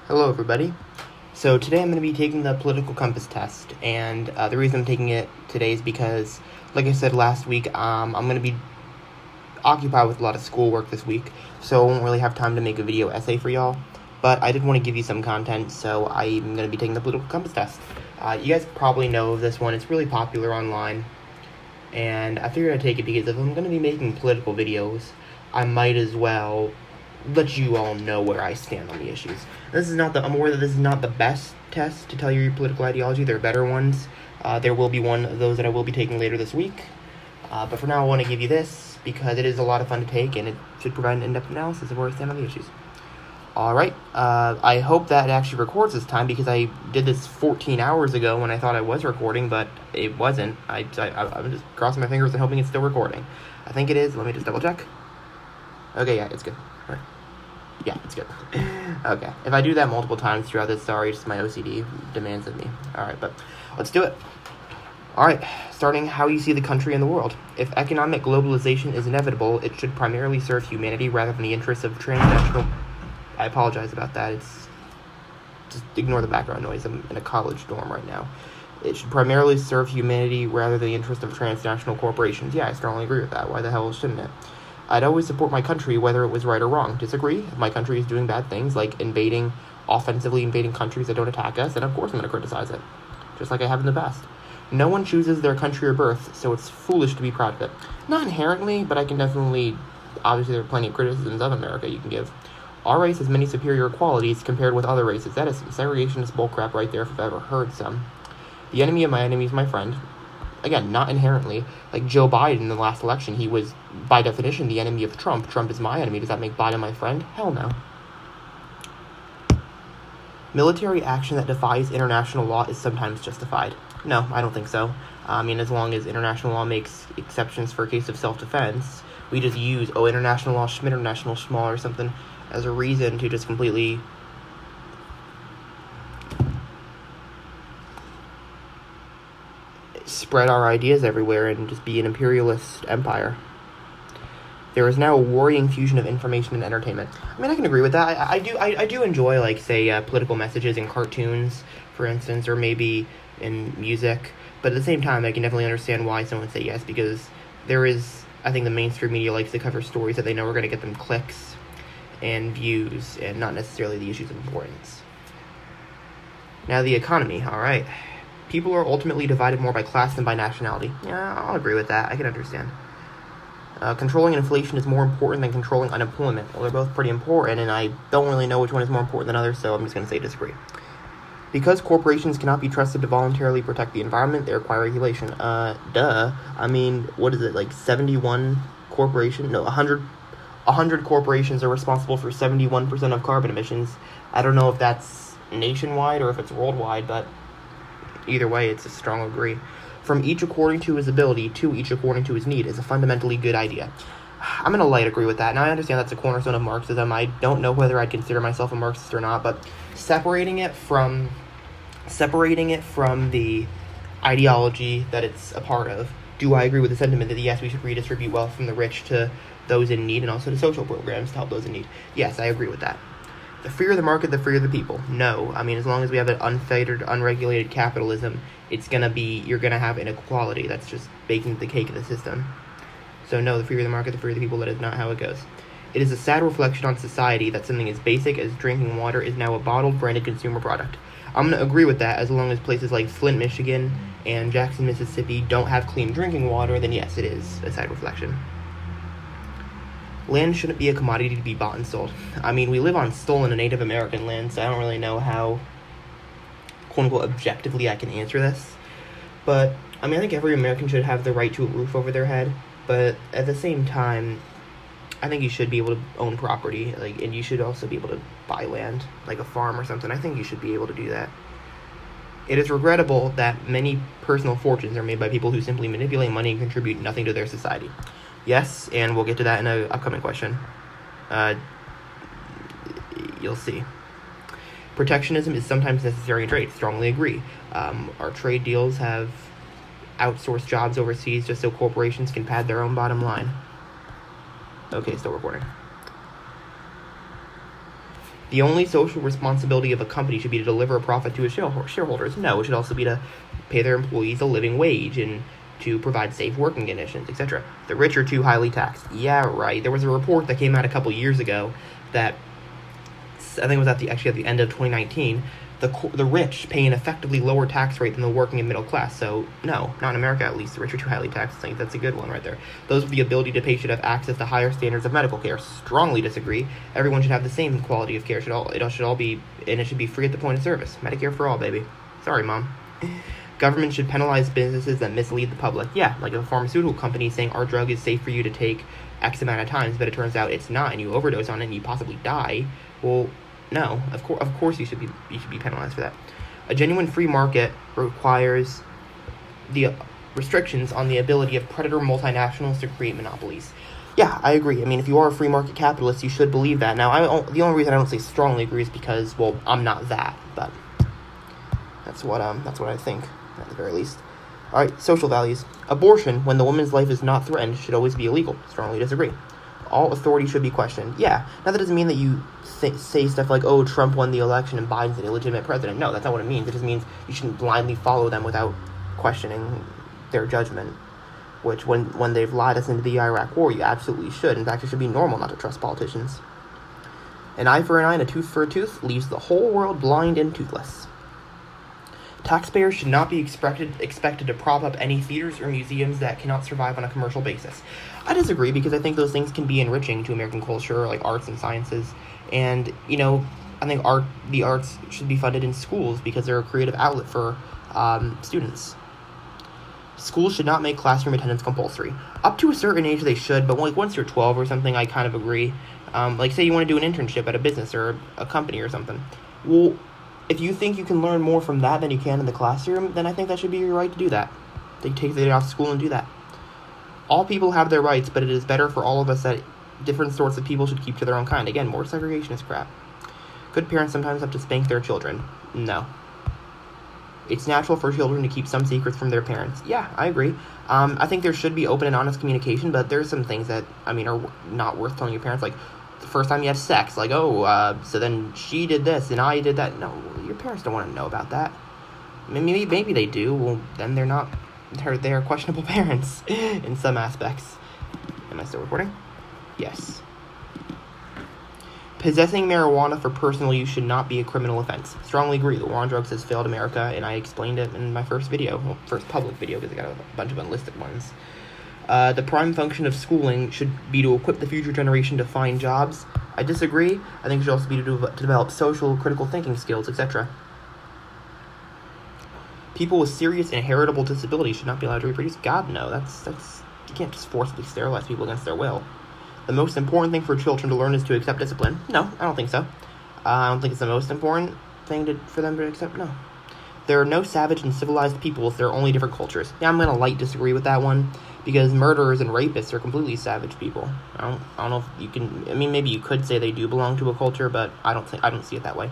Hello everybody. So today I'm going to be taking the political compass test, and the reason I'm taking it today is because, like I said last week, I'm going to be occupied with a lot of schoolwork this week, so I won't really have time to make a video essay for y'all, but I did want to give you some content, so I'm going to be taking the political compass test. You guys probably know of this one. It's really popular online, and I figured I'd take it because if I'm going to be making political videos, I might as well let you all know where I stand on the issues. I'm aware that this is not the best test to tell you your political ideology. There are better ones. There will be one of those that I will be taking later this week. But for now, I want to give you this because it is a lot of fun to take, and it should provide an in-depth analysis of where I stand on the issues. Alright, I hope that it actually records this time because I did this 14 hours ago when I thought I was recording, but it wasn't. I'm just crossing my fingers and hoping it's still recording. I think it is. Let me just double check. Okay, yeah, it's good. All right. Yeah, it's good. Okay, if I do that multiple times throughout this, sorry, just my OCD demands of me. Alright, but let's do it. Alright, starting how you see the country and the world. If economic globalization is inevitable, it should primarily serve humanity rather than the interests of transnational... I apologize about that. Just ignore the background noise. I'm in a college dorm right now. It should primarily serve humanity rather than the interest of transnational corporations. Yeah, I strongly agree with that. Why the hell shouldn't it? I'd always support my country, whether it was right or wrong. Disagree? If my country is doing bad things, like offensively invading countries that don't attack us, then of course I'm going to criticize it. Just like I have in the past. No one chooses their country or birth, so it's foolish to be proud of it. Not inherently, but I can definitely... Obviously, there are plenty of criticisms of America you can give. Our race has many superior qualities compared with other races. That is some segregationist bullcrap right there if I've ever heard some. The enemy of my enemy is my friend. Again, not inherently. Like Joe Biden in the last election, he was, by definition, the enemy of Trump. Trump is my enemy. Does that make Biden my friend? Hell no. Military action that defies international law is sometimes justified. No, I don't think so. I mean, as long as international law makes exceptions for a case of self-defense, we just use, international law, international schmal or something, as a reason to just completely... spread our ideas everywhere and just be an imperialist empire. There is now a worrying fusion of information and entertainment. I mean, I can agree with that. I do enjoy, like, say, political messages in cartoons, for instance, or maybe in music. But at the same time, I can definitely understand why someone would say yes, because there is, I think the mainstream media likes to cover stories that they know are going to get them clicks and views, and not necessarily the issues of importance. Now, the economy, alright. People are ultimately divided more by class than by nationality. Yeah, I'll agree with that. I can understand. Controlling inflation is more important than controlling unemployment. Well, they're both pretty important, and I don't really know which one is more important than others, so I'm just going to say disagree. Because corporations cannot be trusted to voluntarily protect the environment, they require regulation. Duh. I mean, what is it, like 71 corporations? No, 100 corporations are responsible for 71% of carbon emissions. I don't know if that's nationwide or if it's worldwide, but... either way, it's a strong agree. From each according to his ability to each according to his need is a fundamentally good idea. I'm going to light agree with that. Now, I understand that's a cornerstone of Marxism. I don't know whether I'd consider myself a Marxist or not, but separating it from the ideology that it's a part of, do I agree with the sentiment that, yes, we should redistribute wealth from the rich to those in need and also to social programs to help those in need? Yes, I agree with that. The freer of the market, the freer of the people. No. I mean, as long as we have an unfettered, unregulated capitalism, you're gonna have inequality. That's just baking the cake of the system. So no, the freer of the market, the freer of the people, that is not how it goes. It is a sad reflection on society that something as basic as drinking water is now a bottled, branded consumer product. I'm gonna agree with that. As long as places like Flint, Michigan, and Jackson, Mississippi don't have clean drinking water, then yes, it is a sad reflection. Land shouldn't be a commodity to be bought and sold. I mean, we live on stolen and Native American land, so I don't really know how, quote-unquote, objectively I can answer this. But, I mean, I think every American should have the right to a roof over their head, but at the same time, I think you should be able to own property, and you should also be able to buy land, like a farm or something. I think you should be able to do that. It is regrettable that many personal fortunes are made by people who simply manipulate money and contribute nothing to their society. Yes, and we'll get to that in an upcoming question. You'll see. Protectionism is sometimes necessary in trade. Strongly agree. Our trade deals have outsourced jobs overseas just so corporations can pad their own bottom line. Okay, still recording. The only social responsibility of a company should be to deliver a profit to its shareholders. No, it should also be to pay their employees a living wage and to provide safe working conditions, etc. The rich are too highly taxed. Yeah, right. There was a report that came out a couple years ago that, I think it was at the end of 2019, the rich pay an effectively lower tax rate than the working and middle class. So, no, not in America at least. The rich are too highly taxed. I think that's a good one right there. Those with the ability to pay should have access to higher standards of medical care. Strongly disagree. Everyone should have the same quality of care. It should all be, and it should be free at the point of service. Medicare for all, baby. Sorry, Mom. Government should penalize businesses that mislead the public. Yeah, like a pharmaceutical company saying our drug is safe for you to take X amount of times, but it turns out it's not, and you overdose on it and you possibly die. Well, no, of course you should be penalized for that. A genuine free market requires the restrictions on the ability of predator multinationals to create monopolies. Yeah, I agree. I mean, if you are a free market capitalist, you should believe that. Now, the only reason I don't say strongly agree is because, well, I'm not that, but that's what I think, at the very least. All right, social values. Abortion, when the woman's life is not threatened, should always be illegal. Strongly disagree. All authority should be questioned. Yeah, now that doesn't mean that you say stuff like, oh, Trump won the election and Biden's an illegitimate president. No, that's not what it means. It just means you shouldn't blindly follow them without questioning their judgment, which when they've lied us into the Iraq war, you absolutely should. In fact, it should be normal not to trust politicians. An eye for an eye and a tooth for a tooth leaves the whole world blind and toothless. Taxpayers should not be expected to prop up any theaters or museums that cannot survive on a commercial basis. I disagree, because I think those things can be enriching to American culture, like arts and sciences. And, I think the arts should be funded in schools because they're a creative outlet for students. Schools should not make classroom attendance compulsory. Up to a certain age they should, but once you're 12 or something, I kind of agree. Say you want to do an internship at a business or a company or something. Well, if you think you can learn more from that than you can in the classroom, then I think that should be your right to do that. They take the day off school and do that. All people have their rights, but it is better for all of us that different sorts of people should keep to their own kind. Again, more segregationist crap. Good parents sometimes have to spank their children. No. It's natural for children to keep some secrets from their parents. Yeah, I agree. I think there should be open and honest communication, but there's some things that, are not worth telling your parents, like the first time you had sex, like, so then she did this and I did that. No, your parents don't want to know about that. Maybe they do. Well, then they're questionable parents in some aspects. Am I still recording? Yes. Possessing marijuana for personal use should not be a criminal offense. Strongly agree. The war on drugs has failed America, and I explained it in my first public video, because I got a bunch of unlisted ones. The prime function of schooling should be to equip the future generation to find jobs. I disagree. I think it should also be to develop social, critical thinking skills, etc. People with serious inheritable disabilities should not be allowed to reproduce. God, no. That's you can't just forcibly sterilize people against their will. The most important thing for children to learn is to accept discipline. No, I don't think so. I don't think it's the most important thing for them to accept. No. There are no savage and civilized peoples. There are only different cultures. Yeah, I'm going to light disagree with that one, because murderers and rapists are completely savage people. I don't know if you can... maybe you could say they do belong to a culture, but I don't see it that way.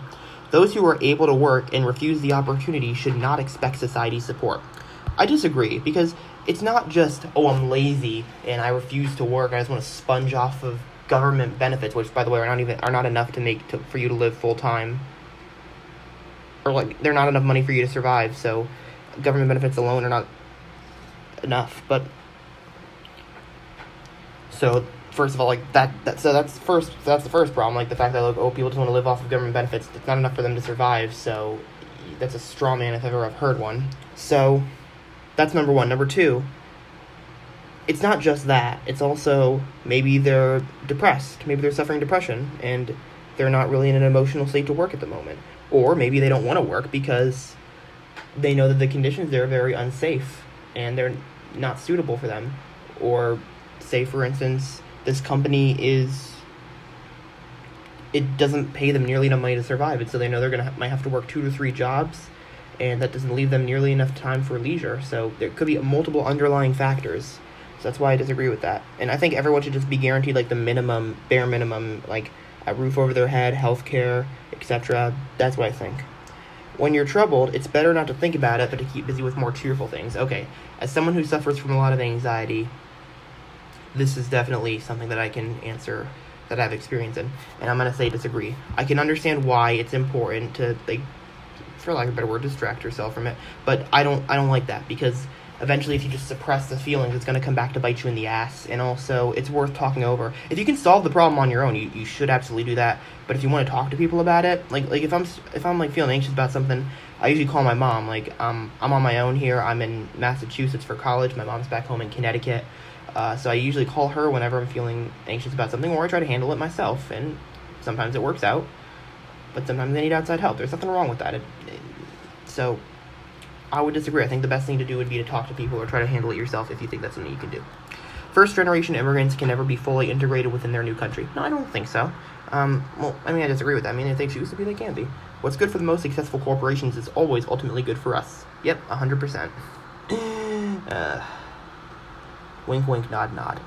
Those who are able to work and refuse the opportunity should not expect society's support. I disagree, because it's not just, I'm lazy and I refuse to work, I just want to sponge off of government benefits, which, by the way, are not enough for you to live full time, or they're not enough money for you to survive. So government benefits alone are not enough. But so first of all, that's the first problem. The fact that people just want to live off of government benefits, it's not enough for them to survive. So that's a straw man if ever I've heard one. So that's number one. Number two, it's not just that. It's also maybe they're depressed. Maybe they're suffering depression and they're not really in an emotional state to work at the moment. Or maybe they don't want to work because they know that the conditions there are very unsafe and they're not suitable for them. Or say, for instance, this company it doesn't pay them nearly enough money to survive, and so they know they're might have to work 2 to 3 jobs, and that doesn't leave them nearly enough time for leisure. So there could be multiple underlying factors. So that's why I disagree with that. And I think everyone should just be guaranteed the bare minimum, a roof over their head, health care, etc. That's what I think. When you're troubled, it's better not to think about it, but to keep busy with more cheerful things. Okay, as someone who suffers from a lot of anxiety, this is definitely something that I can answer that I have experience in, and I'm going to say disagree. I can understand why it's important to, like, for lack of a better word, distract yourself from it, but I don't like that, because eventually if you just suppress the feelings, it's going to come back to bite you in the ass. And also, it's worth talking over. If you can solve the problem on your own, you should absolutely do that. But if you want to talk to people about it, like if I'm like feeling anxious about something, I usually call my mom. Like, I'm on my own here. I'm in Massachusetts for college. My mom's back home in Connecticut. So I usually call her whenever I'm feeling anxious about something, or I try to handle it myself. And sometimes it works out, but sometimes I need outside help. There's nothing wrong with that. So I would disagree. I think the best thing to do would be to talk to people or try to handle it yourself if you think that's something you can do. First-generation immigrants can never be fully integrated within their new country. No, I don't think so. Well, I mean, I disagree with that. I mean, if they choose to be, they can be. What's good for the most successful corporations is always ultimately good for us. Yep, 100%. Wink, wink, nod, nod.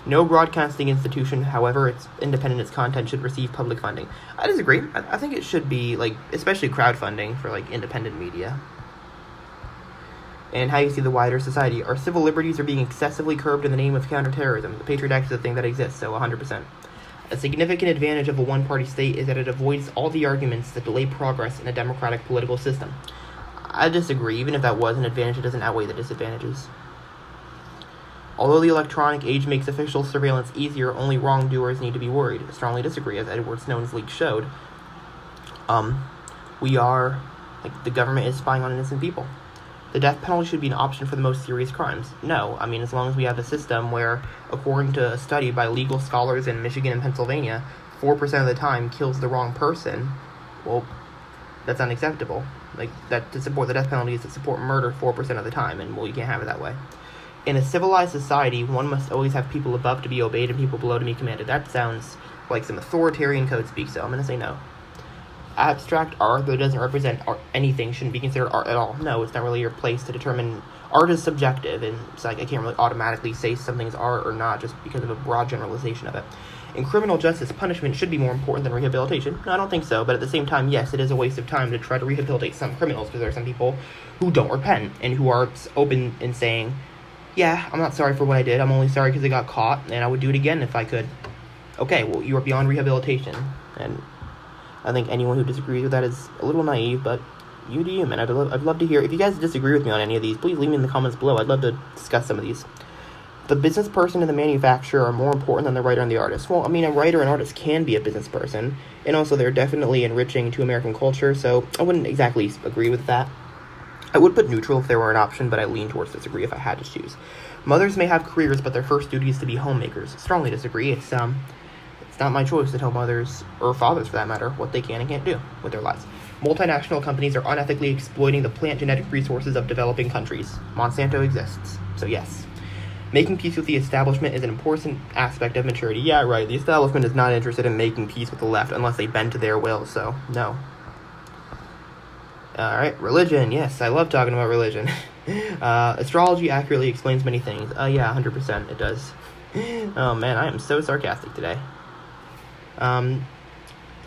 No broadcasting institution, however it's independent its content, should receive public funding. I disagree. I think it should be, like, especially crowdfunding for, like, independent media. And how you see the wider society. Our civil liberties are being excessively curbed in the name of counterterrorism. The Patriot Act is a thing that exists, so 100%. A significant advantage of a one-party state is that it avoids all the arguments that delay progress in a democratic political system. I disagree. Even if that was an advantage, it doesn't outweigh the disadvantages. Although the electronic age makes official surveillance easier, only wrongdoers need to be worried. I strongly disagree, as Edward Snowden's leak showed. The government is spying on innocent people. The death penalty should be an option for the most serious crimes. No, I mean, as long as we have a system where, according to a study by legal scholars in Michigan and Pennsylvania, 4% of the time kills the wrong person, well, that's unacceptable. Like, that to support the death penalty is to support murder 4% of the time, and, well, you can't have it that way. In a civilized society, one must always have people above to be obeyed and people below to be commanded. That sounds like some authoritarian code speak, so I'm going to say no. Abstract art that doesn't represent anything shouldn't be considered art at all. No, it's not really your place to determine. Art is subjective, and it's like I can't really automatically say something's art or not just because of a broad generalization of it. In criminal justice, punishment should be more important than rehabilitation. No, I don't think so, but at the same time, yes, it is a waste of time to try to rehabilitate some criminals, because there are some people who don't repent and who are open in saying, yeah, I'm not sorry for what I did. I'm only sorry because I got caught, and I would do it again if I could. Okay, well, you are beyond rehabilitation, and I think anyone who disagrees with that is a little naive, but you do you, man. I'd love to hear. If you guys disagree with me on any of these, please leave me in the comments below. I'd love to discuss some of these. The business person and the manufacturer are more important than the writer and the artist. Well, I mean, a writer and artist can be a business person, and also they're definitely enriching to American culture, so I wouldn't exactly agree with that. I would put neutral if there were an option, but I lean towards disagree if I had to choose. Mothers may have careers, but their first duty is to be homemakers. Strongly disagree. It's not my choice to tell mothers, or fathers for that matter, what they can and can't do with their lives. Multinational companies are unethically exploiting the plant genetic resources of developing countries. Monsanto exists, so yes. Making peace with the establishment is an important aspect of maturity. Yeah, right, the establishment is not interested in making peace with the left unless they bend to their will, so no. Alright, religion. Yes, I love talking about religion. Astrology accurately explains many things. Yeah, 100% it does. Oh man, I am so sarcastic today.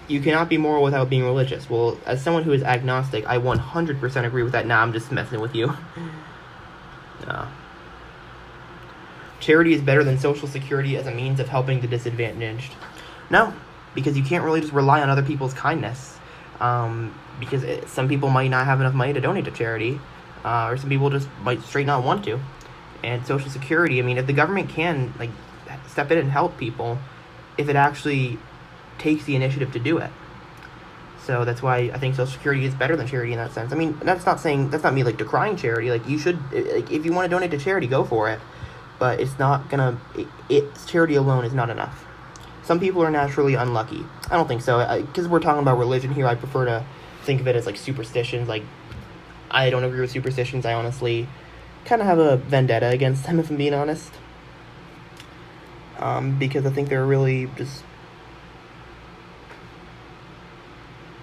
You cannot be moral without being religious. Well, as someone who is agnostic, I 100% agree with that. Nah, I'm just messing with you. No. Charity is better than Social Security as a means of helping the disadvantaged. No, because you can't really just rely on other people's kindness. Because some people might not have enough money to donate to charity, or some people just might straight not want to. And Social Security, I mean, if the government can, like, step in and help people, if it actually takes the initiative to do it. So that's why I think Social Security is better than charity in that sense. I mean, that's not me, like, decrying charity. Like, you should, like, if you want to donate to charity, go for it. But it's not gonna, charity alone is not enough. Some people are naturally unlucky. I don't think so. Because we're talking about religion here, I prefer to think of it as, like, superstitions. Like, I don't agree with superstitions. I honestly kind of have a vendetta against them, if I'm being honest. Because I think they're really just,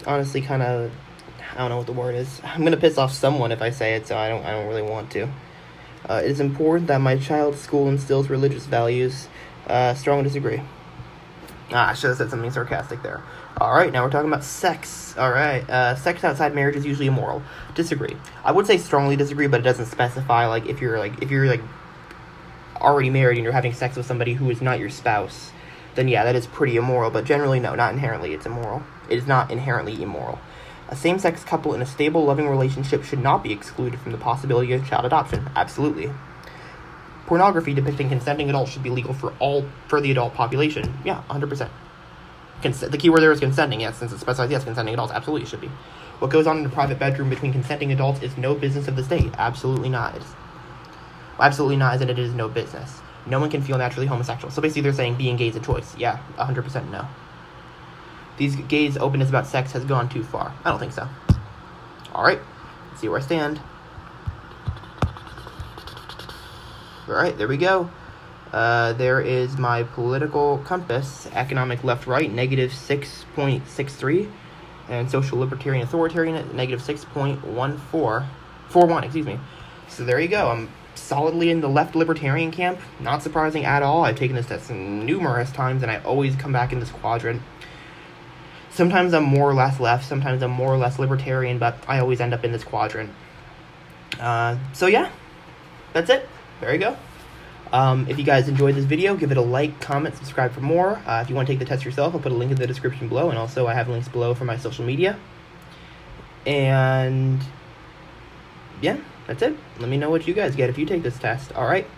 honestly, kind of, I don't know what the word is. I'm going to piss off someone if I say it, so I don't really want to. It is important that my child's school instills religious values. Strongly disagree. I should have said something sarcastic there. Alright, now we're talking about sex. Alright, sex outside marriage is usually immoral. Disagree. I would say strongly disagree, but it doesn't specify, like, if you're already married and you're having sex with somebody who is not your spouse, then yeah, that is pretty immoral. But generally, no, not inherently. It's immoral. It is not inherently immoral. A same-sex couple in a stable, loving relationship should not be excluded from the possibility of child adoption. Absolutely. Pornography depicting consenting adults should be legal for the adult population. Yeah, 100%. The key word there is consenting, yes, since it specifies, yes, consenting adults. Absolutely should be. What goes on in a private bedroom between consenting adults is no business of the state. Absolutely not. Absolutely not, as in it is no business. No one can feel naturally homosexual. So basically they're saying being gay is a choice. Yeah, 100% no. These gays' openness about sex has gone too far. I don't think so. Alright, let's see where I stand. Alright, there we go. There is my political compass. Economic left-right, negative 6.63. And social libertarian authoritarian at negative 6.41, excuse me. So there you go. I'm solidly in the left-libertarian camp. Not surprising at all. I've taken this test numerous times, and I always come back in this quadrant. Sometimes I'm more or less left, sometimes I'm more or less libertarian, but I always end up in this quadrant. So yeah, that's it. There you go. If you guys enjoyed this video, give it a like, comment, subscribe for more. If you want to take the test yourself, I'll put a link in the description below, and also I have links below for my social media. And yeah, that's it. Let me know what you guys get if you take this test. Alright.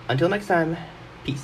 Until next time.